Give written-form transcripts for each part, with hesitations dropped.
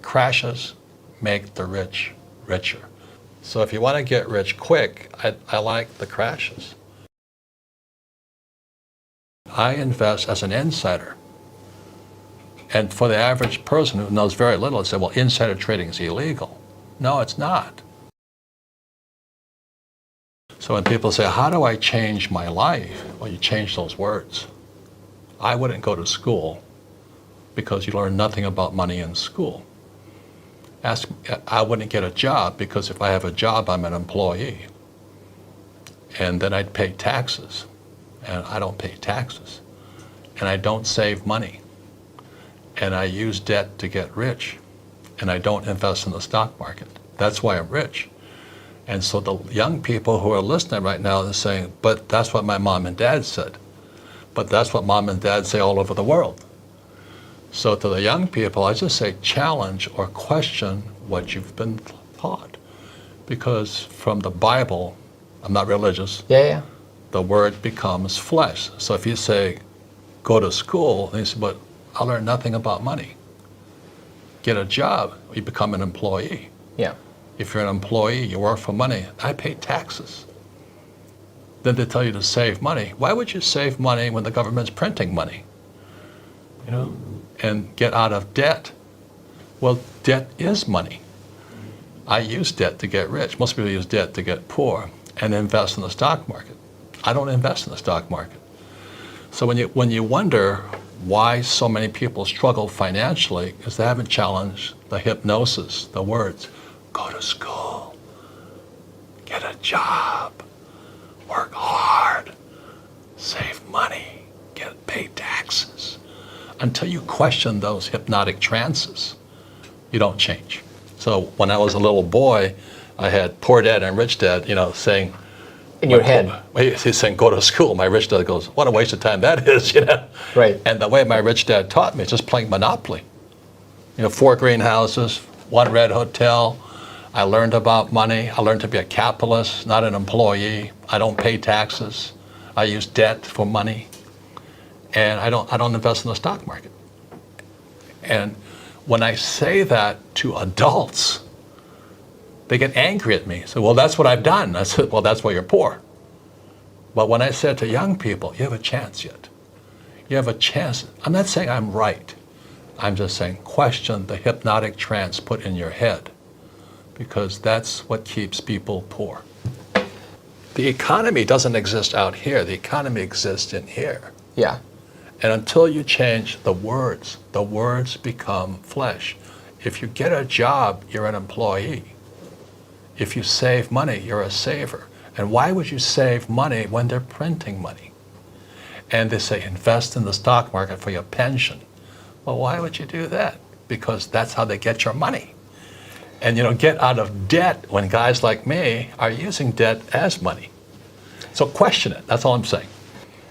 crashes make the rich richer. So if you want to get rich quick, I like the crashes. I invest as an insider. And for the average person who knows very little, they say, well, insider trading is illegal. No, it's not. So when people say, how do I change my life? Well, you change those words. I wouldn't go to school because you learn nothing about money in school. I wouldn't get a job because if I have a job, I'm an employee. And then I'd pay taxes. And I don't pay taxes. And I don't save money. And I use debt to get rich. And I don't invest in the stock market. That's why I'm rich. And so the young people who are listening right now are saying, but that's what my mom and dad said. But that's what mom and dad say all over the world. So to the young people, I just say challenge or question what you've been taught. Because from the Bible, I'm not religious, the word becomes flesh. So if you say, go to school, and you say, but I learned nothing about money. Get a job, you become an employee. Yeah. If you're an employee, you work for money, I pay taxes. Then they tell you to save money. Why would you save money when the government's printing money? You know, and get out of debt. Well, debt is money. I use debt to get rich. Most people use debt to get poor and invest in the stock market. I don't invest in the stock market. So when you wonder why so many people struggle financially, is they haven't challenged the hypnosis, the words, go to school, get a job, work hard, save money, pay taxes. Until you question those hypnotic trances, you don't change. So when I was a little boy, I had poor dad and rich dad, saying, in your head. He's saying, go to school. My rich dad goes, what a waste of time that is, Right. And the way my rich dad taught me is just playing Monopoly. 4 greenhouses, 1 red hotel. I learned about money. I learned to be a capitalist, not an employee. I don't pay taxes. I use debt for money. And I don't invest in the stock market. And when I say that to adults, they get angry at me. So, well, that's what I've done. I said, well, that's why you're poor. But when I said to young people, you have a chance yet. You have a chance. I'm not saying I'm right. I'm just saying question the hypnotic trance put in your head, because that's what keeps people poor. The economy doesn't exist out here. The economy exists in here. Yeah. And until you change the words become flesh. If you get a job, you're an employee. If you save money, you're a saver. And why would you save money when they're printing money? And they say, invest in the stock market for your pension. Well, why would you do that? Because that's how they get your money. And get out of debt when guys like me are using debt as money. So question it, that's all I'm saying.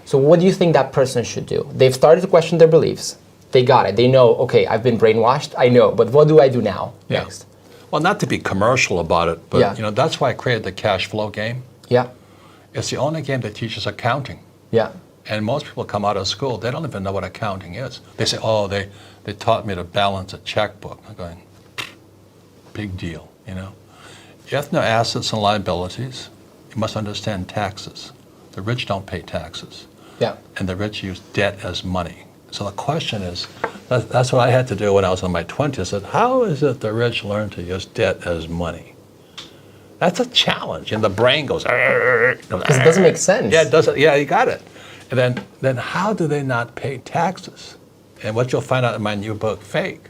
So what do you think that person should do? They've started to question their beliefs. They got it. They know, okay, I've been brainwashed. I know, but what do I do now next? Well, not to be commercial about it, but that's why I created the cash flow game. Yeah. It's the only game that teaches accounting. Yeah. And most people come out of school, they don't even know what accounting is. They say, oh, they taught me to balance a checkbook. I'm going, big deal, You have to know assets and liabilities. You must understand taxes. The rich don't pay taxes. Yeah. And the rich use debt as money. So the question is, that's what I had to do when I was in my 20s. I said, how is it the rich learn to use debt as money? That's a challenge. And the brain goes, because it doesn't make sense. Yeah, it doesn't. Yeah, you got it. And then how do they not pay taxes? And what you'll find out in my new book, Fake,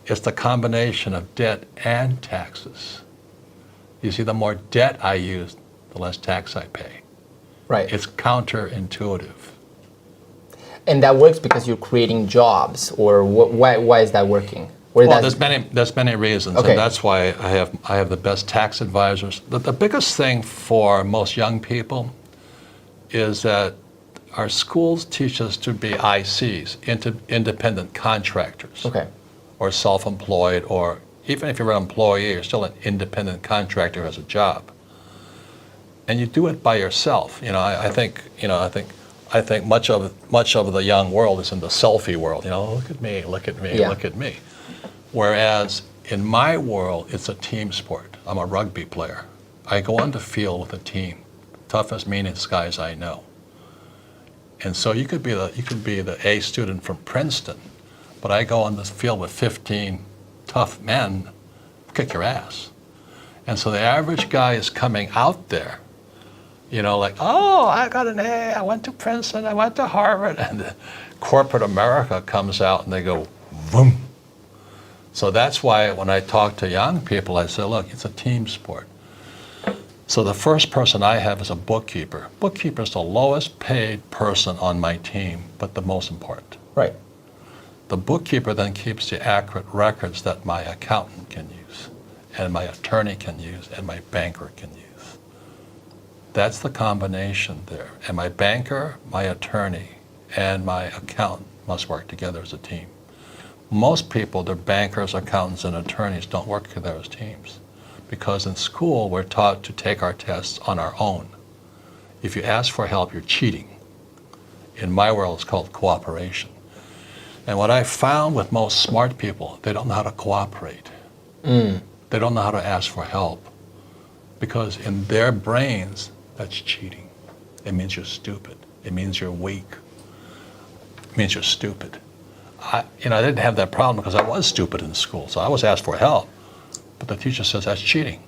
is the combination of debt and taxes. You see, the more debt I use, the less tax I pay. Right. It's counterintuitive. And that works because you're creating jobs, or why is that working? Well, there's many reasons, okay. And that's why I have the best tax advisors. The biggest thing for most young people is that our schools teach us to be ICs, independent contractors, okay. or self-employed, or even if you're an employee, you're still an independent contractor who has a job. And you do it by yourself. I think much of the young world is in the selfie world. Look at me, look at me, yeah. look at me. Whereas in my world, it's a team sport. I'm a rugby player. I go on the field with a team, toughest, meanest guys I know. And so you could be the A student from Princeton, but I go on this field with 15 tough men, kick your ass. And so the average guy is coming out there, you know, like, oh, I got an A, I went to Princeton, I went to Harvard, and corporate America comes out and they go, boom. So that's why when I talk to young people, I say, look, it's a team sport. So the first person I have is a bookkeeper. Bookkeeper is the lowest paid person on my team, but the most important. Right. The bookkeeper then keeps the accurate records that my accountant can use, and my attorney can use, and my banker can use. That's the combination there. And my banker, my attorney, and my accountant must work together as a team. Most people, their bankers, accountants, and attorneys don't work together as teams, because in school we're taught to take our tests on our own. If you ask for help, you're cheating. In my world, it's called cooperation. And what I found with most smart people, they don't know how to cooperate. They don't know how to ask for help, because in their brains, that's cheating. It means you're stupid. It means you're weak. It means you're stupid. I didn't have that problem because I was stupid in school, so I was asked for help. But the teacher says that's cheating.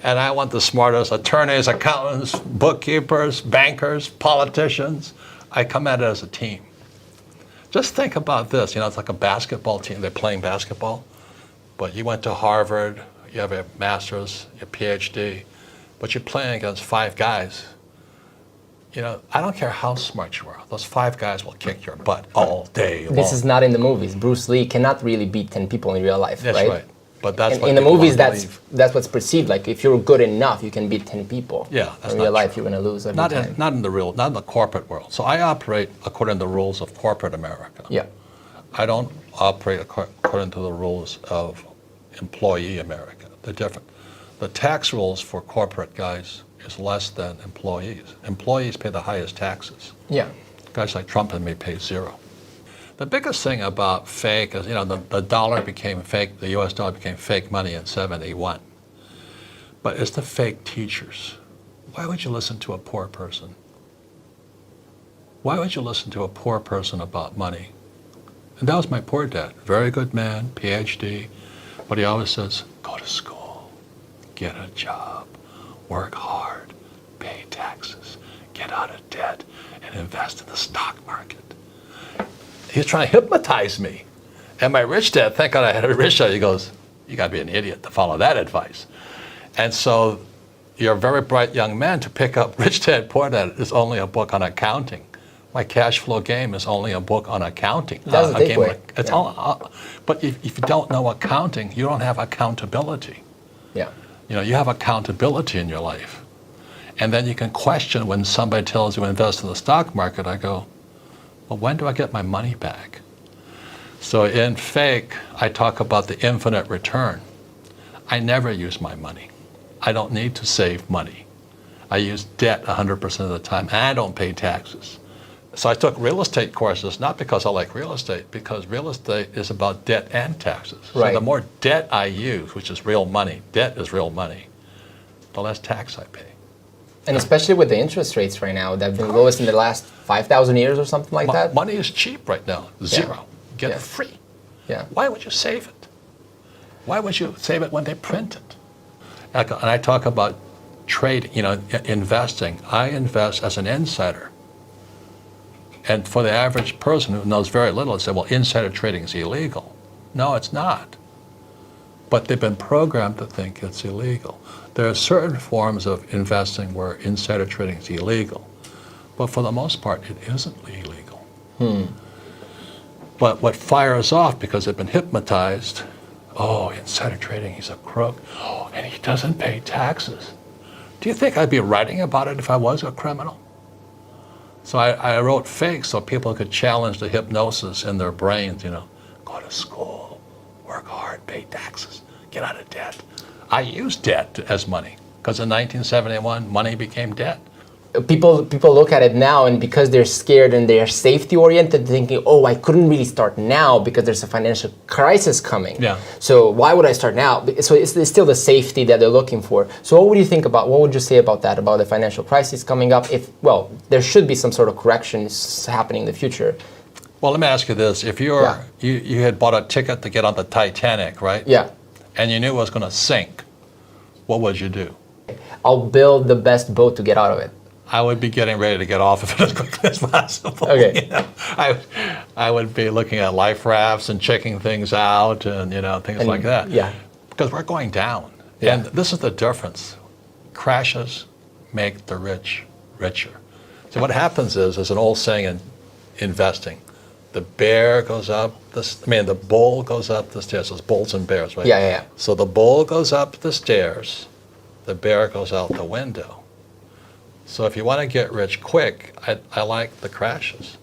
And I want the smartest attorneys, accountants, bookkeepers, bankers, politicians. I come at it as a team. Just think about this. It's like a basketball team. They're playing basketball. But you went to Harvard, you have a master's, your PhD, but you're playing against 5 guys. I don't care how smart you are. Those 5 guys will kick your butt all day long. This is not in the movies. Bruce Lee cannot really beat 10 people in real life, That's right. But that's in, what in the people movies, don't believe. that's what's perceived. Like if you're good enough, you can beat 10 people. Yeah, that's in real not life, true. you're going to lose every Not time. not in the corporate world. So I operate according to the rules of corporate America. Yeah. I don't operate according to the rules of employee America. They're different. The tax rules for corporate guys is less than employees. Employees pay the highest taxes. Yeah. Guys like Trump and me pay 0. The biggest thing about fake is, the dollar became fake, the US dollar became fake money in 71. But it's the fake teachers. Why would you listen to a poor person? Why would you listen to a poor person about money? And that was my poor dad. Very good man, PhD, but he always says, go to school, get a job, work hard, pay taxes, get out of debt, and invest in the stock market. He was trying to hypnotize me. And my rich dad, thank God I had a rich dad, he goes, you gotta be an idiot to follow that advice. And so you're a very bright young man to pick up Rich Dad, Poor Dad is only a book on accounting. My Cash Flow Game is only a book on accounting. That's the takeaway. It's all, but if you don't know accounting, you don't have accountability. Yeah. You have accountability in your life. And then you can question when somebody tells you to invest in the stock market. I go, well, when do I get my money back? So in fake, I talk about the infinite return. I never use my money. I don't need to save money. I use debt 100% of the time, and I don't pay taxes. So I took real estate courses, not because I like real estate, because real estate is about debt and taxes. Right. So the more debt I use, which is real money, debt is real money, the less tax I pay. And especially with the interest rates right now, they've been lowest in the last 5,000 years or something like that. Money is cheap right now, 0. Get it free. Yeah. Why would you save it? Why would you save it when they print it? And I talk about trade, investing. I invest as an insider. And for the average person who knows very little, they say, well, insider trading is illegal. No, it's not. But they've been programmed to think it's illegal. There are certain forms of investing where insider trading is illegal. But for the most part, it isn't illegal. But what fires off, because they've been hypnotized, oh, insider trading, he's a crook. Oh, and he doesn't pay taxes. Do you think I'd be writing about it if I was a criminal? So I wrote fake so people could challenge the hypnosis in their brains, go to school, work hard, pay taxes, get out of debt. I used debt as money, because in 1971, money became debt. people look at it now, and because they're scared and they are safety oriented, thinking, oh, I couldn't really start now because there's a financial crisis coming. Yeah. So why would I start now? So it's still the safety that they're looking for. So what would you think about, what would you say about that, about the financial crisis coming up? If, well, there should be some sort of corrections happening in the future. Well, let me ask you this. If you were, you had bought a ticket to get on the Titanic, right? Yeah. And you knew it was going to sink, what would you do? I'll build the best boat to get out of it. I would be getting ready to get off of it as quickly as possible. Okay. You know? I would be looking at life rafts and checking things out and, you know, things like that. Yeah. Because we're going down. Yeah. And this is the difference. Crashes make the rich richer. So what happens is, there's an old saying in investing, the bear goes up, the bull goes up the stairs. There's bulls and bears, right? Yeah. So the bull goes up the stairs, the bear goes out the window. So if you want to get rich quick, I like the crashes.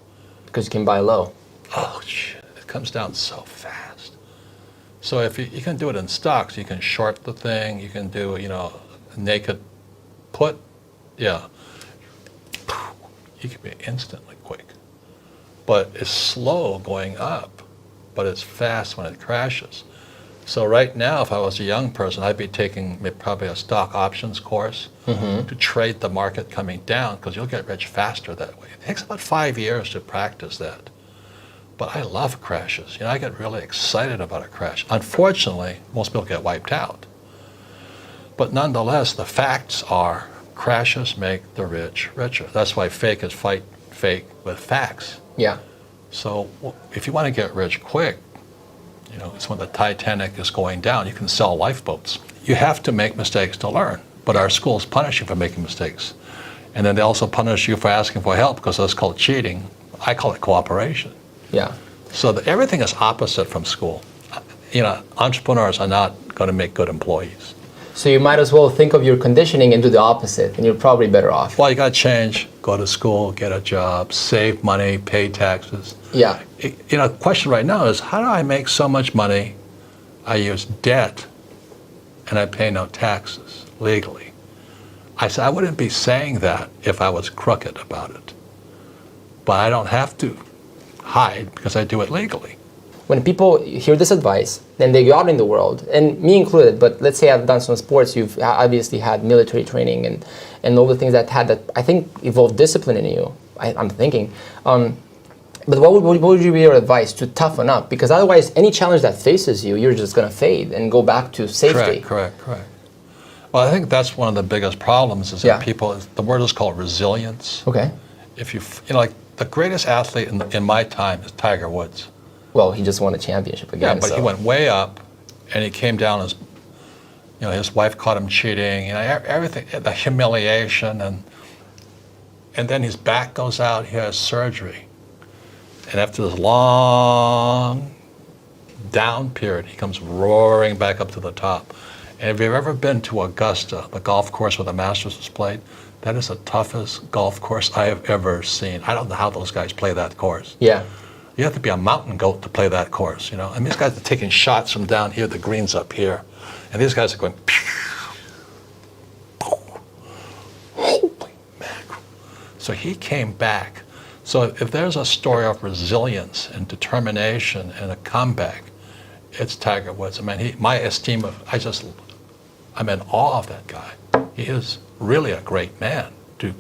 Because you can buy low. Oh, shit, it comes down so fast. So if you can do it in stocks, you can short the thing, you can do, you know, naked put, yeah. You can be instantly quick. But it's slow going up, but it's fast when it crashes. So right now, if I was a young person, I'd be taking probably a stock options course to trade the market coming down, because you'll get rich faster that way. It takes about 5 years to practice that. But I love crashes. You know, I get really excited about a crash. Unfortunately, most people get wiped out. But nonetheless, the facts are crashes make the rich richer. That's why fake is fight fake with facts. Yeah. So if you want to get rich quick, you know, it's when the Titanic is going down, you can sell lifeboats. You have to make mistakes to learn, but our schools punish you for making mistakes. And then they also punish you for asking for help, because that's called cheating. I call it cooperation. Yeah. So everything is opposite from school. You know, entrepreneurs are not going to make good employees. So you might as well think of your conditioning and do the opposite, and you're probably better off. Well, you got to change, go to school, get a job, save money, pay taxes. Yeah. You know, the question right now is, how do I make so much money, I use debt, and I pay no taxes legally? I said, I wouldn't be saying that if I was crooked about it. But I don't have to hide because I do it legally. When people hear this advice, then they go out in the world, and me included, but let's say I've done some sports, you've obviously had military training and all the things that I think evolved discipline in you, I'm thinking. But what would be your advice to toughen up? Because otherwise, any challenge that faces you, you're just going to fade and go back to safety. Correct. Well, I think that's one of the biggest problems is that people, the word is called resilience. Okay. If you know, like the greatest athlete in my time is Tiger Woods. Well, he just won a championship again. Yeah, but he went way up, and he came down as, you know, his wife caught him cheating, you know, everything, the humiliation, and then his back goes out, he has surgery. And after this long down period, he comes roaring back up to the top. And if you've ever been to Augusta, the golf course where the Masters is played, that is the toughest golf course I have ever seen. I don't know how those guys play that course. Yeah. You have to be a mountain goat to play that course, you know. And these guys are taking shots from down here, the green's up here. And these guys are going, holy mackerel. So he came back. So if there's a story of resilience and determination and a comeback, it's Tiger Woods. I mean, my esteem of, I'm in awe of that guy. He is really a great man to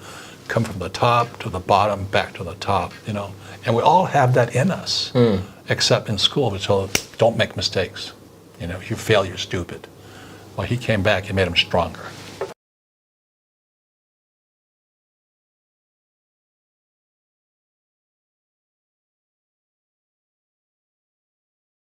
come from the top to the bottom, back to the top, you know. And we all have that in us, except in school we told, don't make mistakes. You know, if you fail, you're stupid. Well, he came back, he made him stronger.